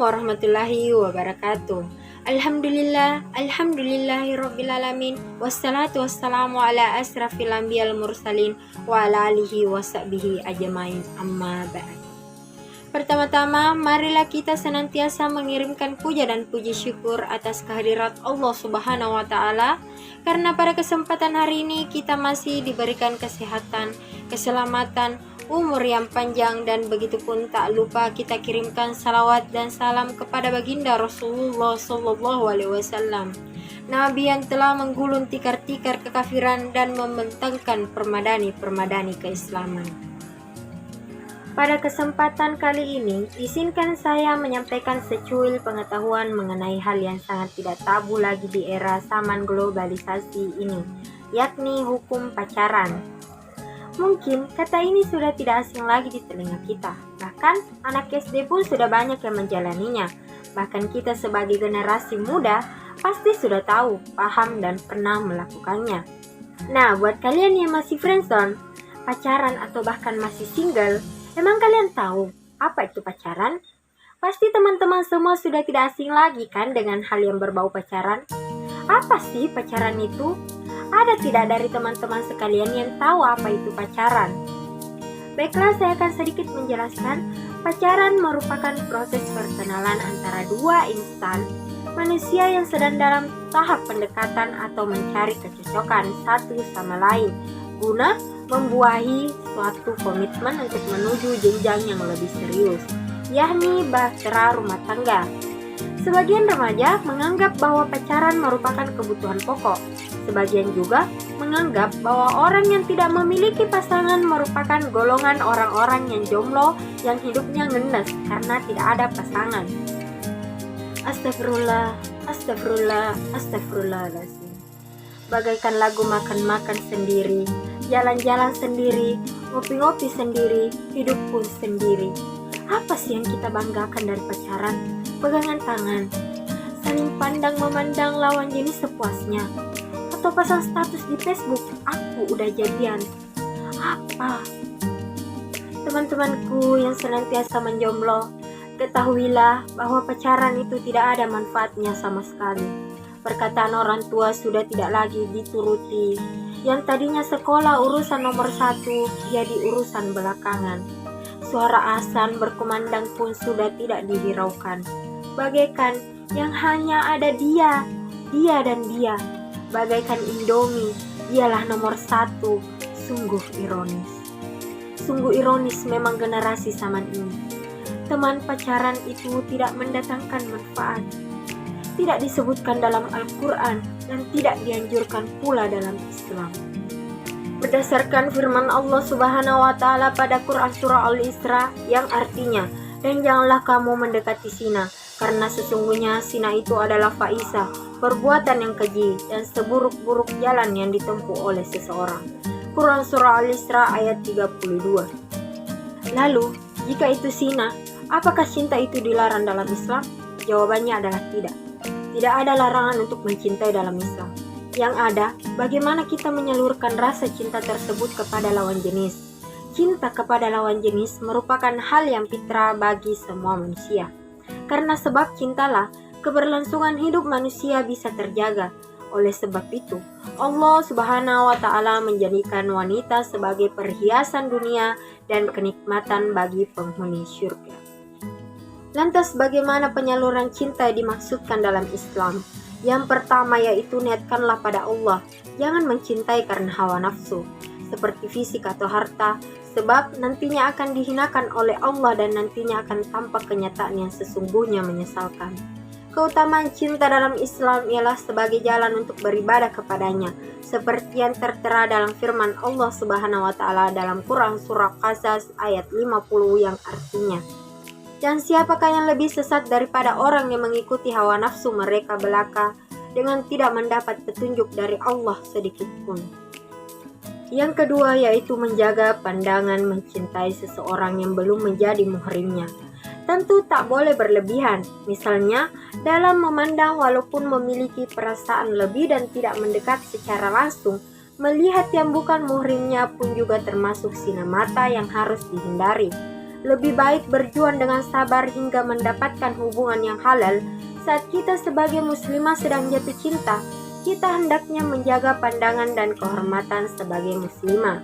warahmatullahi wabarakatuh. Alhamdulillahirrabbilalamin. Wassalatu wassalamu ala asrafil anbiyal mursalin wa ala alihi wa sahbihi ajmain, amma ba'd. Pertama-tama, marilah kita senantiasa mengirimkan puja dan puji syukur atas kehadirat Allah Subhanahu wa Ta'ala, karena pada kesempatan hari ini kita masih diberikan kesehatan, keselamatan, umur yang panjang, dan begitu pun tak lupa kita kirimkan salawat dan salam kepada baginda Rasulullah Sallallahu Alaihi Wasallam, Nabi yang telah menggulung tikar-tikar kekafiran dan membentangkan permadani keislaman. Pada kesempatan kali ini, izinkan saya menyampaikan secuil pengetahuan mengenai hal yang sangat tidak tabu lagi di era zaman globalisasi ini, yakni hukum pacaran. Mungkin kata ini sudah tidak asing lagi di telinga kita, bahkan anak SD pun sudah banyak yang menjalaninya. Bahkan kita sebagai generasi muda pasti sudah tahu, paham, dan pernah melakukannya. Nah, buat kalian yang masih friendzone, pacaran, atau bahkan masih single, emang kalian tahu apa itu pacaran? Pasti teman-teman semua sudah tidak asing lagi kan dengan hal yang berbau pacaran? Apa sih pacaran itu? Ada tidak dari teman-teman sekalian yang tahu apa itu pacaran? Baiklah, saya akan sedikit menjelaskan. Pacaran merupakan proses perkenalan antara dua insan manusia yang sedang dalam tahap pendekatan atau mencari kecocokan satu sama lain guna membuahi suatu komitmen untuk menuju jenjang yang lebih serius, yakni bahtera rumah tangga. Sebagian remaja menganggap bahwa pacaran merupakan kebutuhan pokok. Sebagian juga menganggap bahwa orang yang tidak memiliki pasangan merupakan golongan orang-orang yang jomblo yang hidupnya ngenes karena tidak ada pasangan. Astagfirullah, astagfirullah, astagfirullahaladzim. Bagaikan lagu makan-makan sendiri, jalan-jalan sendiri, ngopi-ngopi sendiri, hidup pun sendiri. Apa sih yang kita banggakan dari pacaran? Pegangan tangan, saling pandang memandang lawan jenis sepuasnya, atau pasang status di Facebook, aku udah jadian. Apa? Teman-temanku yang senantiasa menjomblo, ketahuilah bahwa pacaran itu tidak ada manfaatnya sama sekali. Perkataan orang tua sudah tidak lagi dituruti. Yang tadinya sekolah urusan nomor satu jadi urusan belakangan. Suara azan berkumandang pun sudah tidak dihiraukan. Bagaikan yang hanya ada dia dan dia. Bagaikan Indomie, dialah nomor satu. Sungguh ironis. Sungguh ironis memang generasi zaman ini. Teman pacaran itu tidak mendatangkan manfaat. Tidak disebutkan dalam Al-Quran dan tidak dianjurkan pula dalam Islam. Berdasarkan firman Allah Subhanahu wa Ta'ala pada Quran surah Al-Isra yang artinya, dan janganlah kamu mendekati zina, karena sesungguhnya zina itu adalah fahisah, perbuatan yang keji dan seburuk-buruk jalan yang ditempuh oleh seseorang. Quran surah Al-Isra ayat 32. Lalu, jika itu zina, apakah cinta itu dilarang dalam Islam? Jawabannya adalah tidak. Tidak ada larangan untuk mencintai dalam Islam. Yang ada, bagaimana kita menyalurkan rasa cinta tersebut kepada lawan jenis. Cinta kepada lawan jenis merupakan hal yang fitrah bagi semua manusia. Karena sebab cintalah, keberlangsungan hidup manusia bisa terjaga. Oleh sebab itu, Allah Subhanahu wa Ta'ala menjadikan wanita sebagai perhiasan dunia dan kenikmatan bagi penghuni syurga. Lantas bagaimana penyaluran cinta dimaksudkan dalam Islam? Yang pertama yaitu niatkanlah pada Allah. Jangan mencintai karena hawa nafsu, seperti fisik atau harta, sebab nantinya akan dihinakan oleh Allah dan nantinya akan tampak kenyataan yang sesungguhnya menyesalkan. Keutamaan cinta dalam Islam ialah sebagai jalan untuk beribadah kepadanya, seperti yang tertera dalam firman Allah Subhanahu wa Ta'ala dalam Quran surah Qasas ayat 50 yang artinya, dan siapakah yang lebih sesat daripada orang yang mengikuti hawa nafsu mereka belaka dengan tidak mendapat petunjuk dari Allah sedikit pun. Yang kedua yaitu menjaga pandangan mencintai seseorang yang belum menjadi muhrimnya. Tentu tak boleh berlebihan, misalnya dalam memandang walaupun memiliki perasaan lebih dan tidak mendekat secara langsung. Melihat yang bukan muhrimnya pun juga termasuk zina mata yang harus dihindari. Lebih baik berjuang dengan sabar hingga mendapatkan hubungan yang halal. Saat kita sebagai muslimah sedang jatuh cinta, kita hendaknya menjaga pandangan dan kehormatan sebagai muslimah.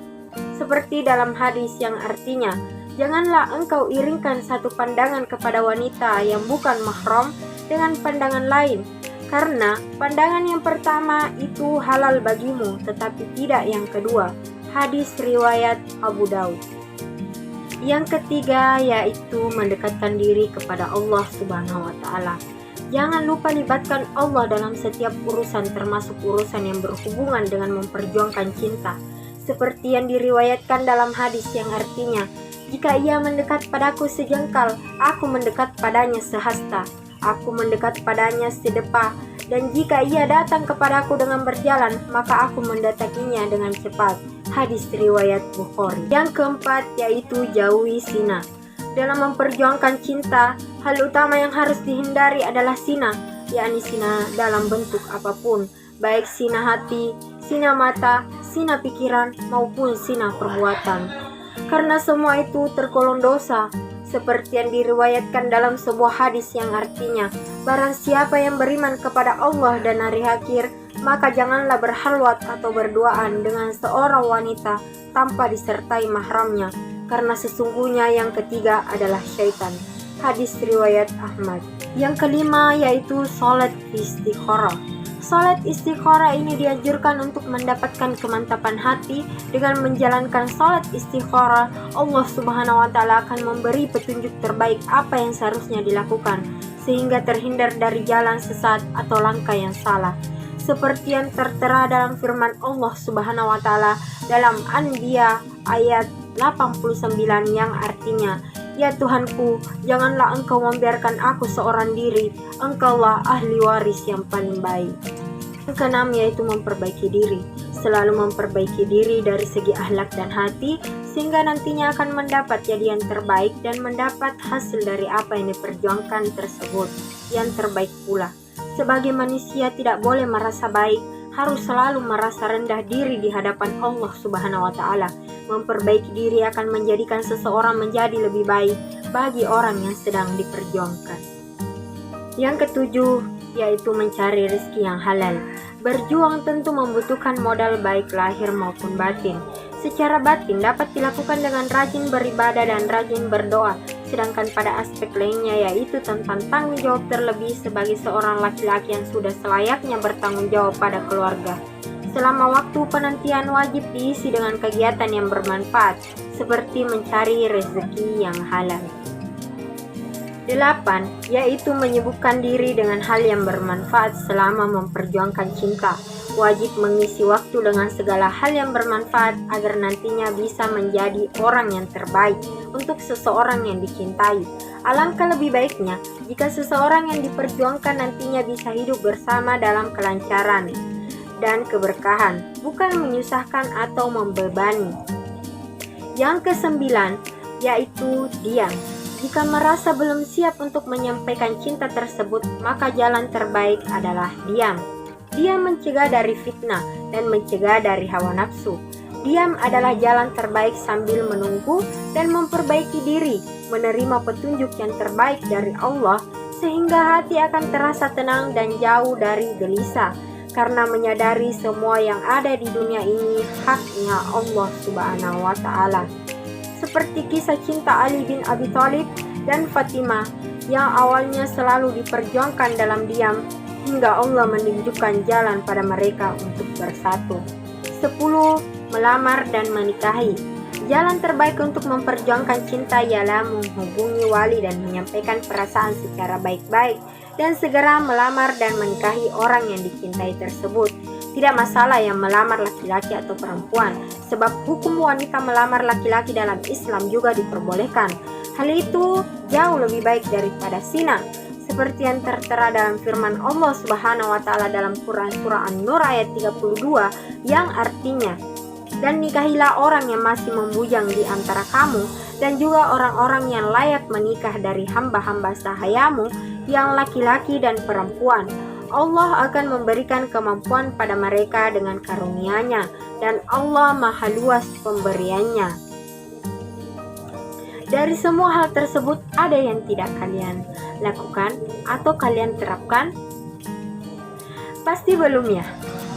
Seperti dalam hadis yang artinya, janganlah engkau iringkan satu pandangan kepada wanita yang bukan mahram dengan pandangan lain, karena pandangan yang pertama itu halal bagimu, tetapi tidak yang kedua. Hadis riwayat Abu Daud. Yang ketiga yaitu mendekatkan diri kepada Allah Subhanahu wa Ta'ala. Jangan lupa libatkan Allah dalam setiap urusan, termasuk urusan yang berhubungan dengan memperjuangkan cinta. Seperti yang diriwayatkan dalam hadis yang artinya, jika ia mendekat padaku sejengkal, aku mendekat padanya sehasta. Aku mendekat padanya sedepa, dan jika ia datang kepadaku dengan berjalan, maka aku mendatanginya dengan cepat. Hadis riwayat Bukhari. Yang keempat yaitu jauhi zina. Dalam memperjuangkan cinta, hal utama yang harus dihindari adalah zina, yakni zina dalam bentuk apapun, baik zina hati, zina mata, zina pikiran, maupun zina perbuatan. Karena semua itu tergolong dosa. Seperti yang diriwayatkan dalam sebuah hadis yang artinya, barang siapa yang beriman kepada Allah dan hari akhir, maka janganlah berhalwat atau berduaan dengan seorang wanita tanpa disertai mahramnya, karena sesungguhnya yang ketiga adalah syaitan. Hadis riwayat Ahmad. Yang kelima yaitu sholat istikharah. Salat istikharah ini dianjurkan untuk mendapatkan kemantapan hati. Dengan menjalankan salat istikharah, Allah Subhanahu wa Ta'ala akan memberi petunjuk terbaik apa yang seharusnya dilakukan, sehingga terhindar dari jalan sesat atau langkah yang salah. Seperti yang tertera dalam firman Allah Subhanahu wa Ta'ala dalam Anbiya ayat 89 yang artinya, ya Tuhanku, janganlah engkau membiarkan aku seorang diri, engkaulah ahli waris yang paling baik. Yang keenam yaitu memperbaiki diri. Selalu memperbaiki diri dari segi akhlak dan hati, sehingga nantinya akan mendapat jadi yang terbaik dan mendapat hasil dari apa yang diperjuangkan tersebut yang terbaik pula. Sebagai manusia tidak boleh merasa baik, harus selalu merasa rendah diri di hadapan Allah Subhanahu wa Ta'ala. Memperbaiki diri akan menjadikan seseorang menjadi lebih baik bagi orang yang sedang diperjuangkan. Yang ketujuh yaitu mencari rezeki yang halal. Berjuang tentu membutuhkan modal baik lahir maupun batin. Secara batin dapat dilakukan dengan rajin beribadah dan rajin berdoa, sedangkan pada aspek lainnya yaitu tentang tanggung jawab terlebih sebagai seorang laki-laki yang sudah selayaknya bertanggung jawab pada keluarga. Selama waktu penantian wajib diisi dengan kegiatan yang bermanfaat, seperti mencari rezeki yang halal. 8. Yaitu menyibukkan diri dengan hal yang bermanfaat selama memperjuangkan cinta. Wajib mengisi waktu dengan segala hal yang bermanfaat agar nantinya bisa menjadi orang yang terbaik untuk seseorang yang dicintai. Alangkah lebih baiknya jika seseorang yang diperjuangkan nantinya bisa hidup bersama dalam kelancaran dan keberkahan, bukan menyusahkan atau membebani. Yang kesembilan yaitu diam. Jika merasa belum siap untuk menyampaikan cinta tersebut, maka jalan terbaik adalah diam. Diam mencegah dari fitnah dan mencegah dari hawa nafsu. Diam adalah jalan terbaik sambil menunggu dan memperbaiki diri, menerima petunjuk yang terbaik dari Allah, sehingga hati akan terasa tenang dan jauh dari gelisah, karena menyadari semua yang ada di dunia ini haknya Allah Subhanahu wa Ta'ala. Seperti kisah cinta Ali bin Abi Thalib dan Fatimah yang awalnya selalu diperjuangkan dalam diam, hingga Allah menunjukkan jalan pada mereka untuk bersatu. 10. Melamar dan menikahi. Jalan terbaik untuk memperjuangkan cinta ialah menghubungi wali dan menyampaikan perasaan secara baik-baik dan segera melamar dan menikahi orang yang dicintai tersebut. Tidak masalah yang melamar laki-laki atau perempuan, sebab hukum wanita melamar laki-laki dalam Islam juga diperbolehkan. Hal itu jauh lebih baik daripada zina, seperti yang tertera dalam firman Allah Subhanahu wa Ta'ala dalam Quran surah An-Nur ayat 32 yang artinya, dan nikahilah orang yang masih membujang di antara kamu, dan juga orang-orang yang layak menikah dari hamba-hamba sahayamu yang laki-laki dan perempuan. Allah akan memberikan kemampuan pada mereka dengan karunia-Nya, dan Allah maha luas pemberiannya. Dari semua hal tersebut, ada yang tidak kalian lakukan atau kalian terapkan? Pasti belum ya?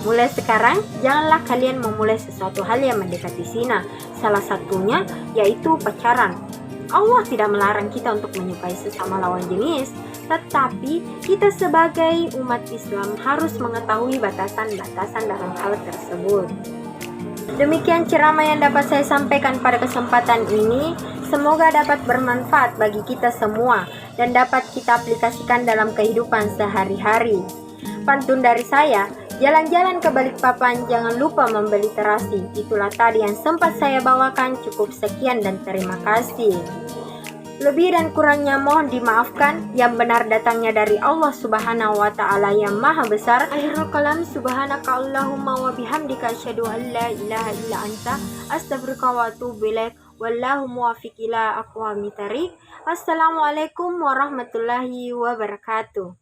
Mulai sekarang, janganlah kalian memulai sesuatu hal yang mendekati zina. Salah satunya yaitu pacaran. Allah tidak melarang kita untuk menyukai sesama lawan jenis, tetapi kita sebagai umat Islam harus mengetahui batasan-batasan dalam hal tersebut. Demikian ceramah yang dapat saya sampaikan pada kesempatan ini. Semoga dapat bermanfaat bagi kita semua dan dapat kita aplikasikan dalam kehidupan sehari-hari. Pantun dari saya, jalan-jalan ke Balikpapan, jangan lupa membeli terasi. Itulah tadi yang sempat saya bawakan. Cukup sekian dan terima kasih. Lebih dan kurangnya mohon dimaafkan. Yang benar datangnya dari Allah Subhanahu wa Ta'ala yang Maha Besar. Akhirul kalam, subhanaka Allahumma wa bihamdika asyhadu an la ilaha illa anta astaghfiruka wa atubu ilaik. Wallahu muwaffiq ila aqwamit thariq. Wassalamualaikum warahmatullahi wabarakatuh.